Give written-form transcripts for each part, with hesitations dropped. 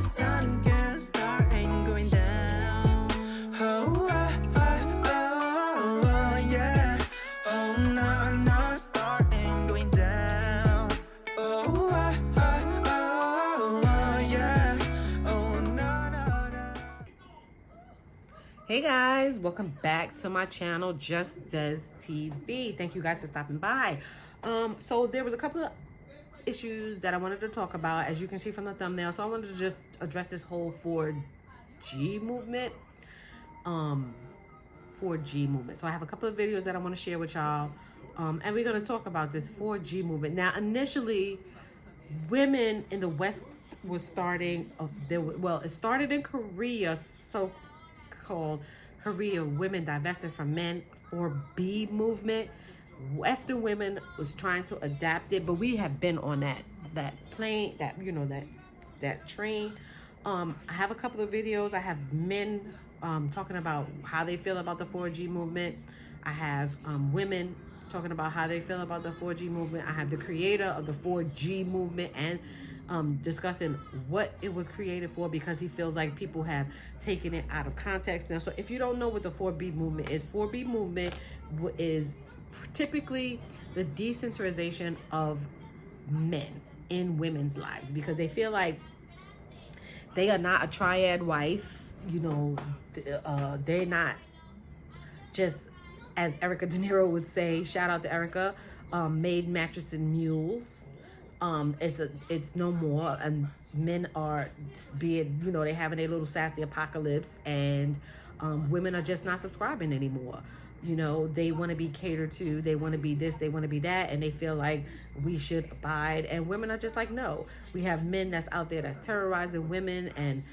sun can start and going down. Oh, yeah. Oh, no, no, start and going down. Oh, yeah. Oh, no, no, no. Hey guys, welcome back to my channel, Just Des TV. Thank you guys for stopping by. So there was a couple of issues that I wanted to talk about, as you can see from the thumbnail. So I wanted to just address this whole 4G movement. 4G movement. So I have a couple of videos that I want to share with y'all. And we're going to talk about this 4G movement. Now, initially, women in the West was starting, it started in Korea, so-called Korea Women Divesting from Men, 4B movement. Western women was trying to adapt it, but we have been on that plane, that train. I have a couple of videos. I have men talking about how they feel about the 4G movement. I have women talking about how they feel about the 4G movement. I have the creator of the 4G movement and discussing what it was created for, because he feels like people have taken it out of context now. So if you don't know what the 4B movement is, 4B movement is typically the decentralization of men in women's lives, because they feel like they are not a triad wife. They're not just, as Erica De Niro would say, shout out to Erica, made mattress and mules. It's no more, and men are they having a little sassy apocalypse, and women are just not subscribing anymore. They want to be catered to, they want to be this, they want to be that, and they feel like we should abide, and women are just like, no. We have men that's out there that's terrorizing women, and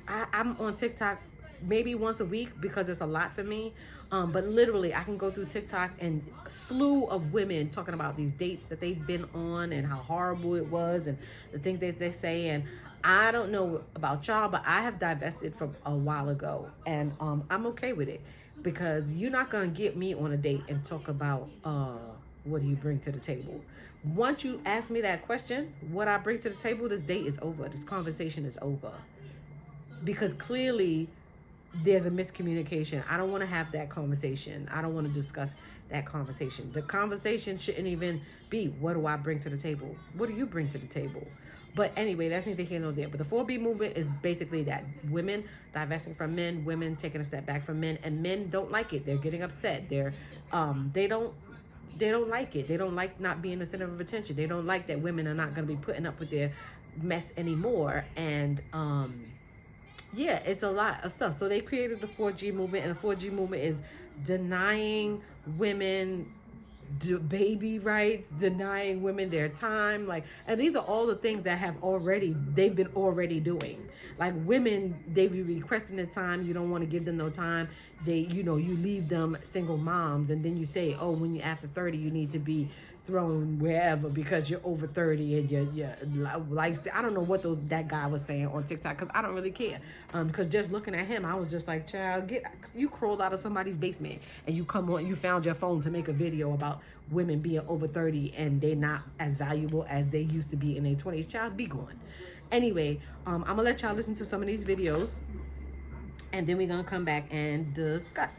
I'm on TikTok maybe once a week because it's a lot for me, but literally I can go through TikTok and a slew of women talking about these dates that they've been on and how horrible it was and the things that they say. And I don't know about y'all, but I have divested from a while ago, and I'm okay with it, because you're not gonna get me on a date and talk about what do you bring to the table. Once you ask me that question, what I bring to the table, this date is over, this conversation is over, because clearly there's a miscommunication. I don't want to have that conversation. I don't want to discuss that conversation. The conversation shouldn't even be, what do I bring to the table? What do you bring to the table? But anyway, that's neither here nor there. But the 4B movement is basically that: women divesting from men, women taking a step back from men, and men don't like it. They're getting upset. They don't like it. They don't like not being the center of attention. They don't like that women are not going to be putting up with their mess anymore. And yeah, it's a lot of stuff. So they created the 4G movement, and the 4G movement is denying women baby rights, denying women their time, and these are all the things that they've been already doing. Like, women, they be requesting the time, you don't want to give them no time, you leave them single moms, and then you say, oh, when you're after 30 you need to be thrown wherever because you're over 30 and you're like, I don't know what that guy was saying on TikTok, because I don't really care, because just looking at him, I was just like, child, you crawled out of somebody's basement and you found your phone to make a video about women being over 30 and they're not as valuable as they used to be in their 20s. Child, be gone. Anyway, I'm gonna let y'all listen to some of these videos, and then we're gonna come back and discuss.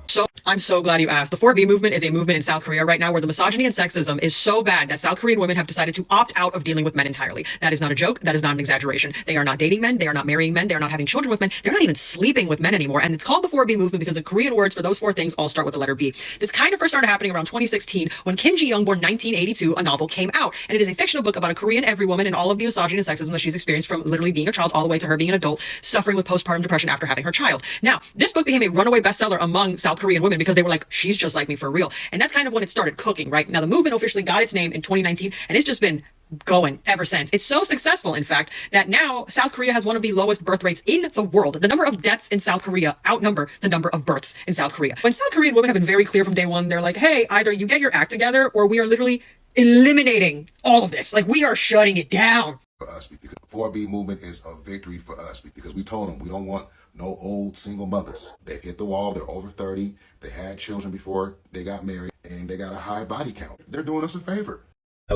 So I'm so glad you asked. The 4B movement is a movement in South Korea right now where the misogyny and sexism is so bad that South Korean women have decided to opt out of dealing with men entirely. That is not a joke. That is not an exaggeration. They are not dating men. They are not marrying men. They are not having children with men. They're not even sleeping with men anymore. And it's called the 4B movement because the Korean words for those four things all start with the letter B. This kind of first started happening around 2016 when Kim Ji-young, born 1982, a novel came out. And it is a fictional book about a Korean every woman and all of the misogyny and sexism that she's experienced from literally being a child all the way to her being an adult, suffering with postpartum depression after having her child. Now, this book became a runaway bestseller among South Korean women because they were like, she's just like me for real. And that's kind of when it started cooking, right? Now, the movement officially got its name in 2019, and it's just been going ever since. It's so successful, in fact, that now South Korea has one of the lowest birth rates in the world. The number of deaths in South Korea outnumber the number of births in South Korea. When South Korean women have been very clear from day one, they're like, hey, either you get your act together or we are literally eliminating all of this. Like, we are shutting it down. For us, because the 4B movement is a victory for us, because we told them we don't want no old single mothers. They hit the wall, they're over 30, they had children before they got married, and they got a high body count. They're doing us a favor.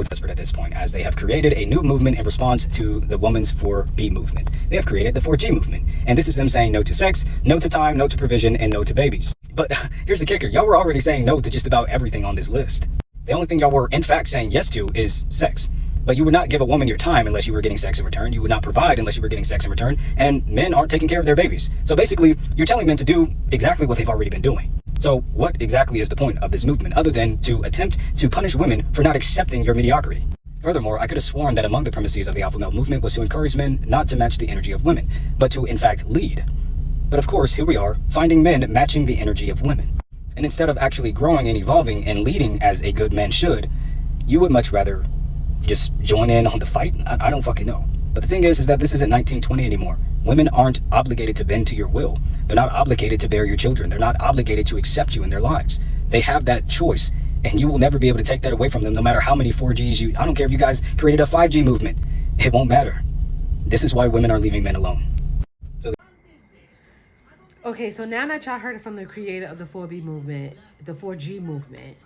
desperate at this point, as they have created a new movement in response to the woman's 4B movement. They have created the 4G movement, and this is them saying no to sex, no to time, no to provision, and no to babies. But here's the kicker. Y'all were already saying no to just about everything on this list. The only thing y'all were, in fact, saying yes to is sex. But you would not give a woman your time unless you were getting sex in return. You would not provide unless you were getting sex in return. And men aren't taking care of their babies. So basically, you're telling men to do exactly what they've already been doing. So what exactly is the point of this movement other than to attempt to punish women for not accepting your mediocrity? Furthermore, I could have sworn that among the premises of the alpha male movement was to encourage men not to match the energy of women, but to in fact lead. But of course, here we are, finding men matching the energy of women. And instead of actually growing and evolving and leading as a good man should, you would much rather just join in on the fight? I don't fucking know. But the thing is that this isn't 1920 anymore. Women aren't obligated to bend to your will. They're not obligated to bear your children. They're not obligated to accept you in their lives. They have that choice, and you will never be able to take that away from them, no matter how many 4Gs you... I don't care if you guys created a 5G movement. It won't matter. This is why women are leaving men alone. Okay, so now that y'all heard it from the creator of the 4B movement, the 4G movement,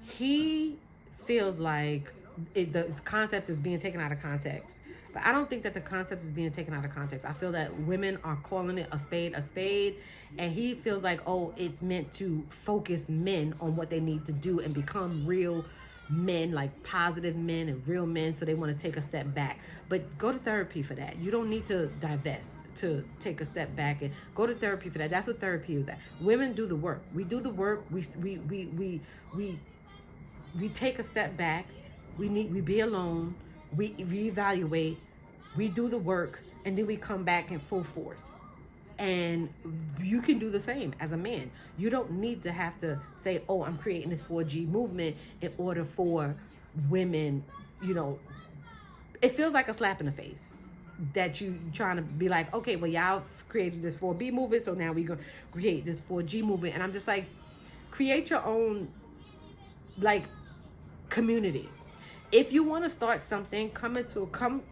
he feels like the concept is being taken out of context. But I don't think that the concept is being taken out of context. I feel that women are calling it a spade, and he feels like, oh, it's meant to focus men on what they need to do and become real men, like positive men and real men, so they want to take a step back. But go to therapy for that. You don't need to divest to take a step back, and go to therapy for that. That's what therapy is. That women do the work. We do the work. We take a step back. We be alone. We reevaluate, we do the work, and then we come back in full force. And you can do the same as a man. You don't need to have to say, oh, I'm creating this 4G movement in order for women, you know, it feels like a slap in the face that you trying to be like, okay, well, y'all created this 4B movement, so now we're going to create this 4G movement. And I'm just like, create your own, like, community. If you want to start something, come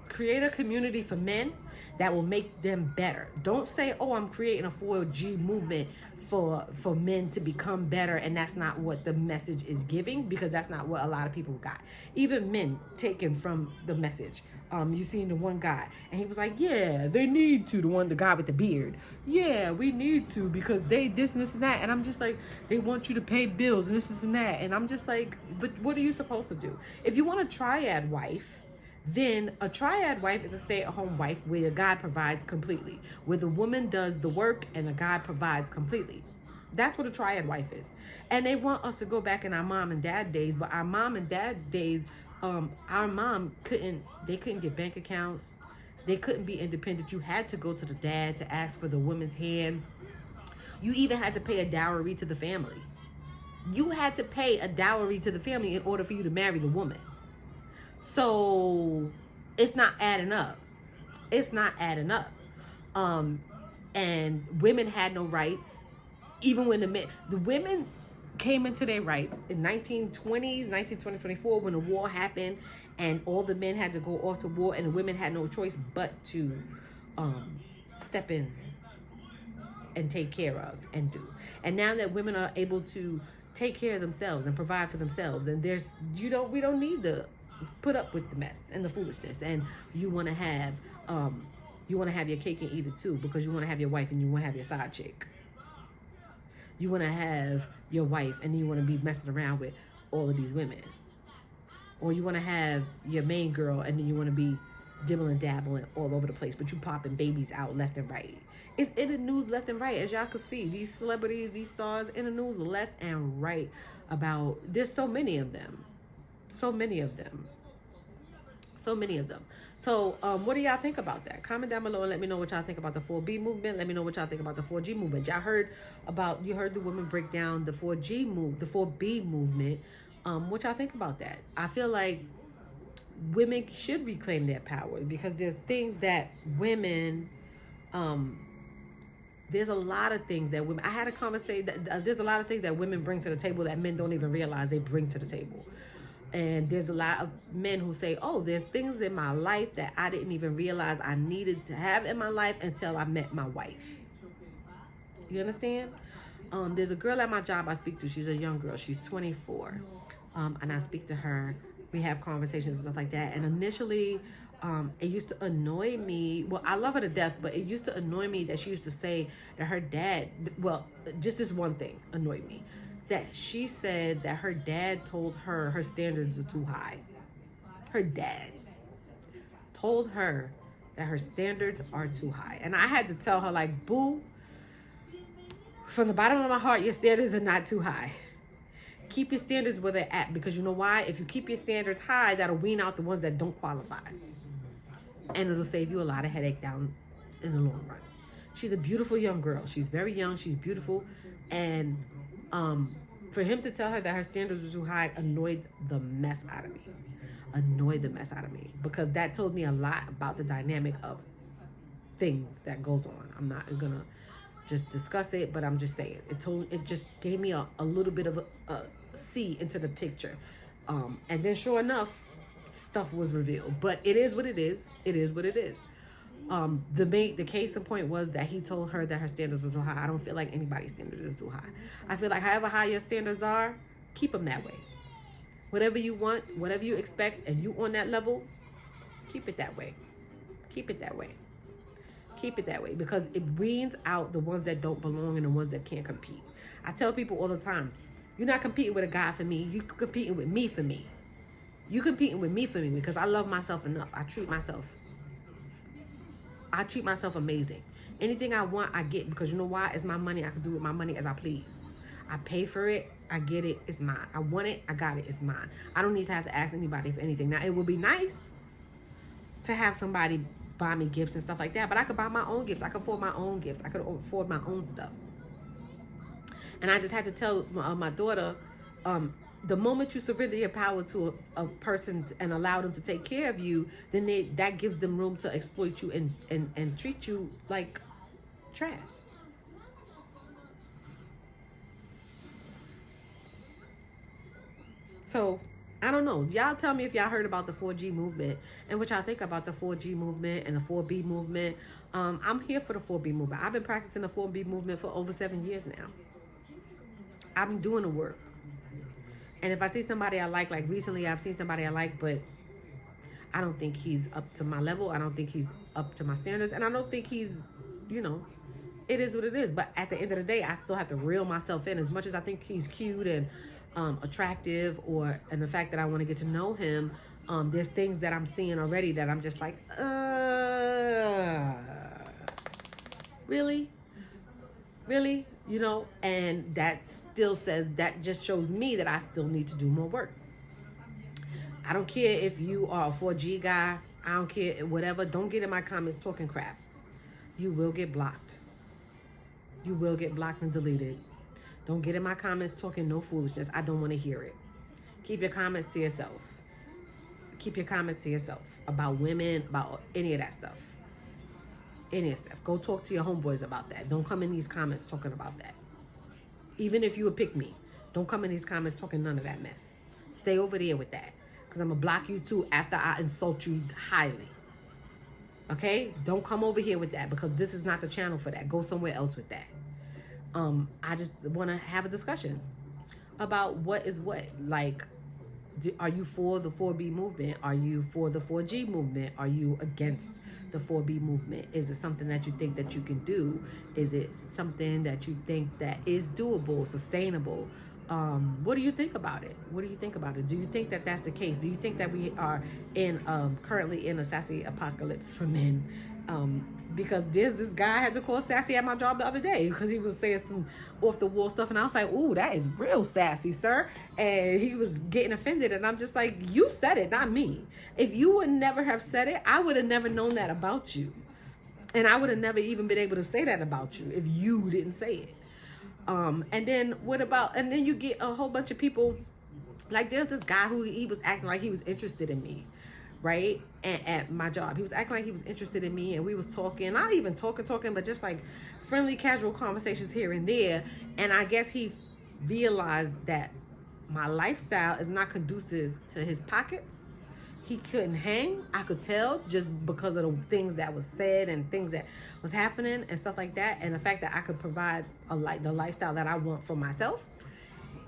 create a community for men that will make them better. Don't say, oh, I'm creating a 4G movement for men to become better, and that's not what the message is giving, because that's not what a lot of people got. Even men taken from the message. You seen the one guy, and he was like, yeah, they need to, the guy with the beard. Yeah, we need to, because they this and this and that. And I'm just like, they want you to pay bills and this and that. And I'm just like, but what are you supposed to do? If you want a triad wife, then a triad wife is a stay-at-home wife where a guy provides completely, where the woman does the work and the guy provides completely. That's what a triad wife is. And they want us to go back in our mom and dad days, but our mom and dad days, our mom couldn't get bank accounts. They couldn't be independent. You had to go to the dad to ask for the woman's hand. You even had to pay a dowry to the family. You had to pay a dowry to the family in order for you to marry the woman. So it's not adding up. It's not adding up. And women had no rights. Even when the women came into their rights in 1924, when the war happened and all the men had to go off to war, and the women had no choice but to step in and take care of and do. And now that women are able to take care of themselves and provide for themselves, and we don't need to put up with the mess and the foolishness, and you want to have your cake and eat it too, because you want to have your wife and you want to have your side chick. You want to have your wife and then you want to be messing around with all of these women. Or you want to have your main girl and then you want to be dibbling dabbling all over the place, but you popping babies out left and right. It's in the news left and right, as y'all can see. These celebrities, these stars in the news left and right about, there's so many of them. So many of them. So what do y'all think about that? Comment down below and let me know what y'all think about the 4B movement. Let me know what y'all think about the 4G movement. You heard the women break down the 4G the 4B movement. What y'all think about that? I feel like women should reclaim their power, because there's things that women, there's a lot of things that women, I had a conversation that there's a lot of things that women bring to the table that men don't even realize they bring to the table. And there's a lot of men who say, oh, there's things in my life that I didn't even realize I needed to have in my life until I met my wife. You understand? There's a girl at my job I speak to. She's a young girl. She's 24. And I speak to her. We have conversations and stuff like that. And initially, it used to annoy me. Well, I love her to death, but it used to annoy me that she used to say that her dad, well, just this one thing annoyed me. That she said that her dad told her her standards are too high. Her dad told her that her standards are too high. And I had to tell her, like, boo, from the bottom of my heart, your standards are not too high. Keep your standards where they're at, because you know why? If you keep your standards high, that'll wean out the ones that don't qualify. And it'll save you a lot of headache down in the long run. She's a beautiful young girl. She's very young. She's beautiful. And for him to tell her that her standards were too high annoyed the mess out of me. Annoyed the mess out of me. Because that told me a lot about the dynamic of things that goes on. I'm not going to just discuss it, but I'm just saying. It just gave me a little bit of a see into the picture. And then sure enough, stuff was revealed. But it is what it is. It is what it is. The case in point was that he told her that her standards were too high. I don't feel like anybody's standards is too high. I feel like however high your standards are, keep them that way. Whatever you want, whatever you expect, and you on that level, keep it that way. Keep it that way. Keep it that way, because it weans out the ones that don't belong and the ones that can't compete. I tell people all the time, you're not competing with a guy for me. You're competing with me for me. You competing with me for me because I love myself enough. I treat myself amazing. Anything I want, I get, because you know why? It's my money. I can do with my money as I please. I pay for it. I get it. It's mine. I want it. I got it. It's mine. I don't need to have to ask anybody for anything. Now, it would be nice to have somebody buy me gifts and stuff like that, but I could buy my own gifts. I could afford my own gifts. I could afford my own stuff. And I just had to tell my daughter, the moment you surrender your power to a person and allow them to take care of you, then that gives them room to exploit you and treat you like trash. So, I don't know. Y'all tell me if y'all heard about the 4G movement and what y'all think about the 4G movement and the 4B movement. I'm here for the 4B movement. I've been practicing the 4B movement for over 7 years now. I've been doing the work. And if I see somebody I like recently I've seen somebody I like, but I don't think he's up to my level. I don't think he's up to my standards. And I don't think he's, it is what it is. But at the end of the day, I still have to reel myself in. As much as I think he's cute and attractive, and the fact that I want to get to know him, there's things that I'm seeing already that I'm just like, really? And that just shows me that I still need to do more work. I don't care if you are a 4G guy. I don't care, whatever. Don't get in my comments talking crap. You will get blocked. You will get blocked and deleted. Don't get in my comments talking no foolishness. I don't want to hear it. Keep your comments to yourself. Keep your comments to yourself about women, about any of that stuff. Any of that stuff. Go talk to your homeboys about that. Don't come in these comments talking about that. Even if you would pick me, don't come in these comments talking none of that mess. Stay over there with that, because I'm going to block you too after I insult you highly. Okay? Don't come over here with that, because this is not the channel for that. Go somewhere else with that. I just want to have a discussion about what is what. Like, are you for the 4B movement? Are you for the 4G movement? Are you against the 4B movement? Is it something that you think that you can do? Is it something that you think that is doable, sustainable? What do you think about it? What do you think about it? Do you think that that's the case? Do you think that we are currently in a sassy apocalypse for men? Because there's this guy I had to call sassy at my job the other day because he was saying some off the wall stuff, and I was like, ooh, that is real sassy, sir. And he was getting offended, and I'm just like, you said it, not me. If you would never have said it, I would have never known that about you. And I would have never even been able to say that about you if you didn't say it. And then you get a whole bunch of people, like there's this guy who he was acting like he was interested in me, right? At my job, he was acting like he was interested in me, and we was talking, not even talking, but just like friendly, casual conversations here and there. And I guess he realized that my lifestyle is not conducive to his pockets. he couldn't hang. I could tell just because of the things that was said and things that was happening and stuff like that, and the fact that I could provide the lifestyle that I want for myself.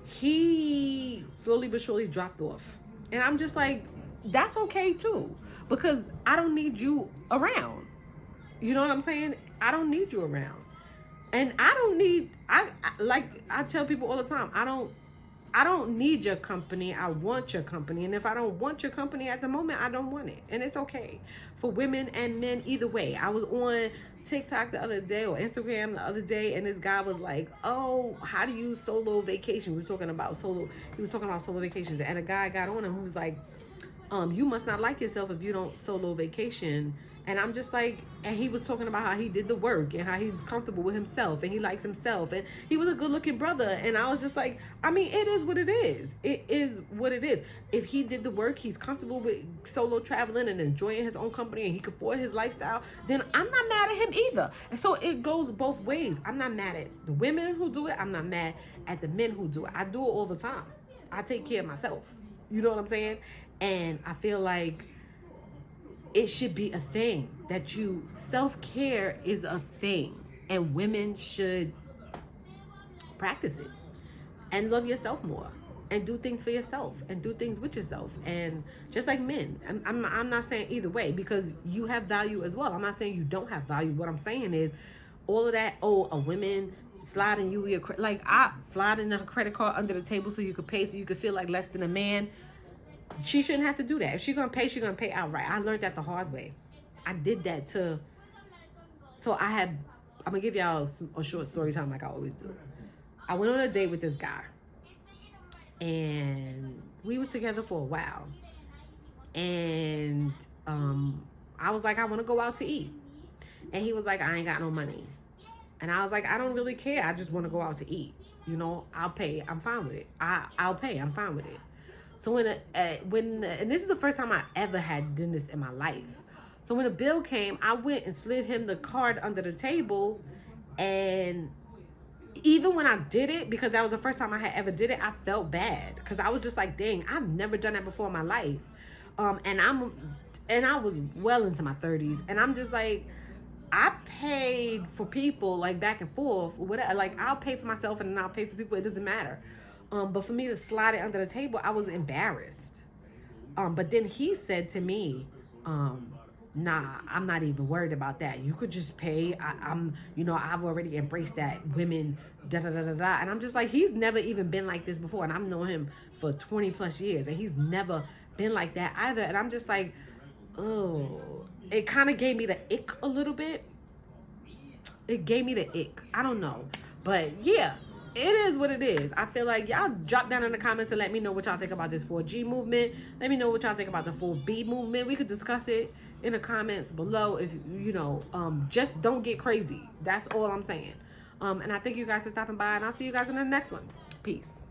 He slowly but surely dropped off, and I'm just like, that's okay too, because I don't need you around. You know what I'm saying? I don't need you around, and I don't need. Like I tell people all the time, I don't need your company. I want your company. And if I don't want your company at the moment, I don't want it. And it's okay for women and men either way. I was on TikTok the other day or Instagram the other day, and this guy was like, oh, how do you solo vacation? He was talking about solo vacations. And a guy got on him who was like, you must not like yourself if you don't solo vacation. And I'm just like, and he was talking about how he did the work and how he's comfortable with himself and he likes himself and he was a good looking brother. And I was just like, I mean, it is what it is. It is what it is. If he did the work, he's comfortable with solo traveling and enjoying his own company and he can afford his lifestyle, then I'm not mad at him either. And so it goes both ways. I'm not mad at the women who do it. I'm not mad at the men who do it. I do it all the time. I take care of myself. You know what I'm saying? And I feel like it should be a thing that self-care is a thing, and women should practice it and love yourself more and do things for yourself and do things with yourself. And just like men, I'm not saying either way, because you have value as well. I'm not saying you don't have value. What I'm saying is all of that, a woman sliding you your, like I sliding a credit card under the table so you could pay, so you could feel like less than a man. She shouldn't have to do that. If she's gonna pay outright. I learned that the hard way. I did that too. So I'm gonna give y'all a short story time like I always do. I went on a date with this guy, and we was together for a while. And I was like, I want to go out to eat, and he was like, I ain't got no money. And I was like, I don't really care. I just want to go out to eat. You know, I'll pay. I'm fine with it. I'll pay. I'm fine with it. So and this is the first time I ever had done this in my life. So when the bill came, I went and slid him the card under the table. And even when I did it, because that was the first time I had ever did it, I felt bad. Because I was just like, dang, I've never done that before in my life. And I was well into my 30s. And I'm just like, I paid for people like back and forth. Whatever. Like I'll pay for myself and then I'll pay for people. It doesn't matter. But for me to slide it under the table, I was embarrassed. But then he said to me, nah, I'm not even worried about that. You could just pay. I've already embraced that. Women, da-da-da-da-da. And I'm just like, he's never even been like this before. And I've known him for 20 plus years. And he's never been like that either. And I'm just like, oh, it kind of gave me the ick a little bit. It gave me the ick. I don't know. But yeah. It is what it is. I feel like y'all drop down in the comments and let me know what y'all think about this 4G movement. Let me know what y'all think about the 4B movement. We could discuss it in the comments below. If just don't get crazy. That's all I'm saying. And I thank you guys for stopping by, and I'll see you guys in the next one. Peace.